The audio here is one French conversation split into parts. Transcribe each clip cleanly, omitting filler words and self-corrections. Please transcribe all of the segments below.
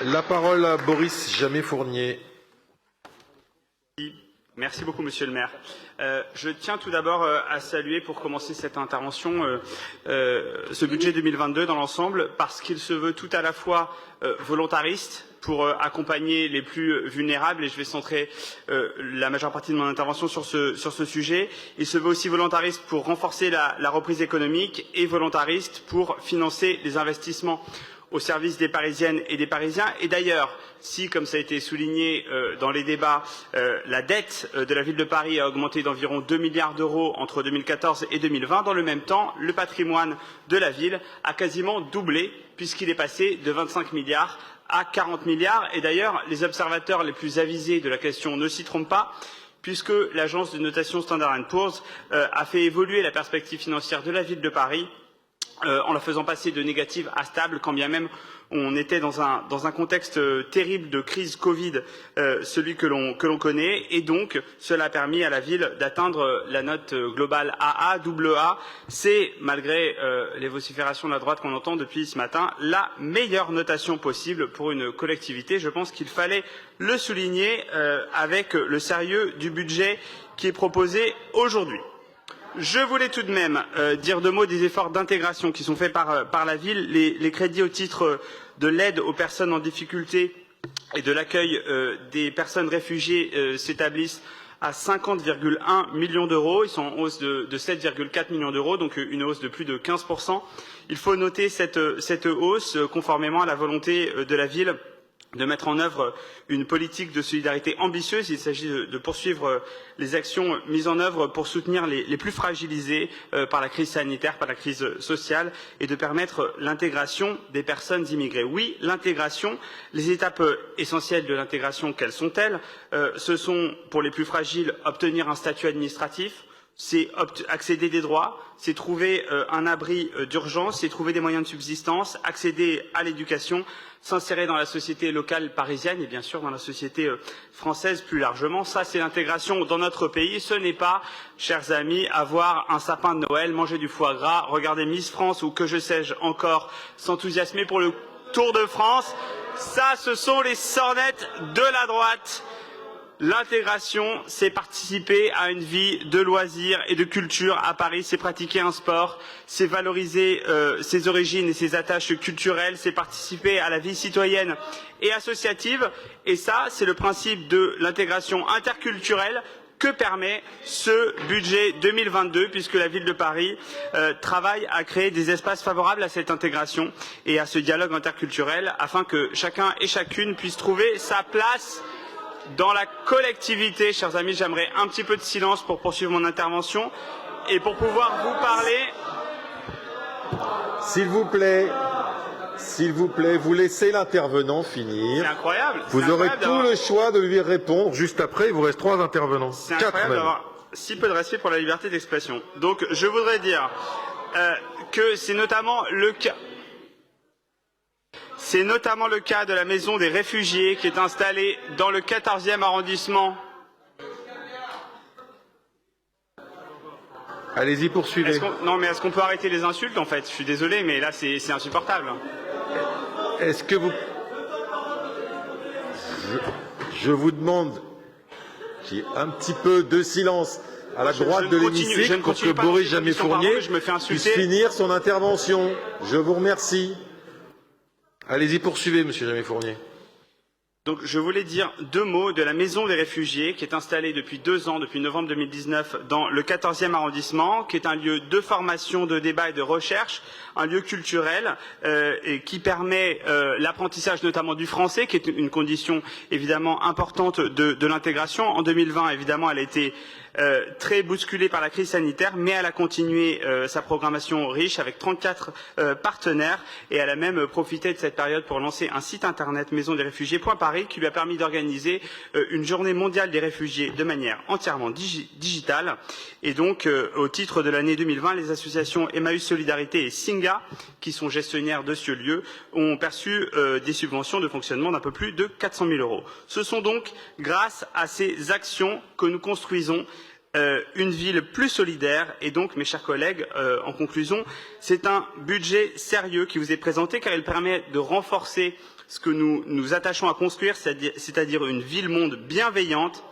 La parole à Boris Jamais-Fournier. Merci beaucoup, Monsieur le maire. Je tiens tout d'abord à saluer, pour commencer cette intervention, ce budget 2022 dans l'ensemble, parce qu'il se veut tout à la fois volontariste pour accompagner les plus vulnérables, et je vais centrer la majeure partie de mon intervention sur ce sujet. Il se veut aussi volontariste pour renforcer la reprise économique et volontariste pour financer les investissements au service des Parisiennes et des Parisiens. Et d'ailleurs, si, comme ça a été souligné dans les débats, la dette de la ville de Paris a augmenté d'environ 2 milliards d'euros entre 2014 et 2020, dans le même temps, le patrimoine de la ville a quasiment doublé, puisqu'il est passé de 25 milliards à 40 milliards. Et d'ailleurs, les observateurs les plus avisés de la question ne s'y trompent pas, puisque l'agence de notation Standard & Poor's a fait évoluer la perspective financière de la ville de Paris en la faisant passer de négative à stable, quand bien même on était dans un contexte terrible de crise Covid, celui que l'on connaît, et donc cela a permis à la ville d'atteindre la note globale AA, AA. C'est, malgré les vociférations de la droite qu'on entend depuis ce matin, la meilleure notation possible pour une collectivité. Je pense qu'il fallait le souligner avec le sérieux du budget qui est proposé aujourd'hui. Je voulais tout de même dire deux mots des efforts d'intégration qui sont faits par la ville. Les crédits au titre de l'aide aux personnes en difficulté et de l'accueil des personnes réfugiées s'établissent à 50,1 millions d'euros. Ils sont en hausse de 7,4 millions d'euros, donc une hausse de plus de 15%. Il faut noter cette hausse conformément à la volonté de la ville de mettre en œuvre une politique de solidarité ambitieuse. Il s'agit de poursuivre les actions mises en œuvre pour soutenir les plus fragilisés par la crise sanitaire, par la crise sociale, et de permettre l'intégration des personnes immigrées. Oui, l'intégration, les étapes essentielles de l'intégration, quelles sont-elles? Ce sont, pour les plus fragiles, obtenir un statut administratif, c'est accéder des droits, c'est trouver un abri d'urgence, c'est trouver des moyens de subsistance, accéder à l'éducation, s'insérer dans la société locale parisienne et bien sûr dans la société française plus largement. Ça, c'est l'intégration dans notre pays. Ce n'est pas, chers amis, avoir un sapin de Noël, manger du foie gras, regarder Miss France ou que je sais-je encore, s'enthousiasmer pour le Tour de France. Ça, ce sont les sornettes de la droite. L'intégration, c'est participer à une vie de loisirs et de culture à Paris, c'est pratiquer un sport, c'est valoriser ses origines et ses attaches culturelles, c'est participer à la vie citoyenne et associative. Et ça, c'est le principe de l'intégration interculturelle que permet ce budget 2022, puisque la ville de Paris travaille à créer des espaces favorables à cette intégration et à ce dialogue interculturel, afin que chacun et chacune puisse trouver sa place dans la collectivité. Chers amis, j'aimerais un petit peu de silence pour poursuivre mon intervention et pour pouvoir vous parler. S'il vous plaît, vous laissez l'intervenant finir. C'est incroyable. Vous aurez tout le choix de lui répondre. Juste après, il vous reste 3 intervenants. C'est incroyable d'avoir si peu de respect pour la liberté d'expression. Donc, je voudrais dire que c'est notamment le cas. C'est notamment le cas de la maison des réfugiés qui est installée dans le 14e arrondissement. Allez-y, poursuivez. Non, mais est-ce qu'on peut arrêter les insultes, en fait? Je suis désolé, mais là, c'est insupportable. Est-ce que vous... Je vous demande qu'il y ait un petit peu de silence à la droite de l'hémicycle pour que Boris Jamais-Fournier puisse finir son intervention. Je vous remercie. Allez-y, poursuivez, Monsieur Jamais-Fournier. Donc, je voulais dire deux mots de la maison des réfugiés qui est installée depuis 2 ans, depuis novembre 2019, dans le 14e arrondissement, qui est un lieu de formation, de débat et de recherche, un lieu culturel et qui permet l'apprentissage notamment du français, qui est une condition évidemment importante de l'intégration. En 2020, évidemment, elle a été très bousculée par la crise sanitaire, mais elle a continué sa programmation riche avec 34 partenaires, et elle a même profité de cette période pour lancer un site internet maisondesréfugiés.paris qui lui a permis d'organiser une journée mondiale des réfugiés de manière entièrement digitale. Et donc, au titre de l'année 2020, les associations Emmaüs Solidarité et Singa, qui sont gestionnaires de ce lieu, ont perçu des subventions de fonctionnement d'un peu plus de 400 000 euros. Ce sont donc grâce à ces actions que nous construisons une ville plus solidaire. Et donc, mes chers collègues, en conclusion, c'est un budget sérieux qui vous est présenté, car il permet de renforcer ce que nous nous attachons à construire, c'est-à-dire une ville-monde bienveillante,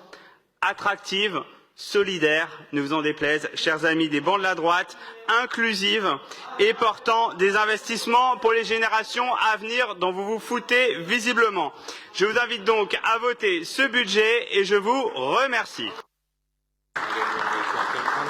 attractive, solidaire, ne vous en déplaise, chers amis des bancs de la droite, inclusive et portant des investissements pour les générations à venir dont vous vous foutez visiblement. Je vous invite donc à voter ce budget et je vous remercie.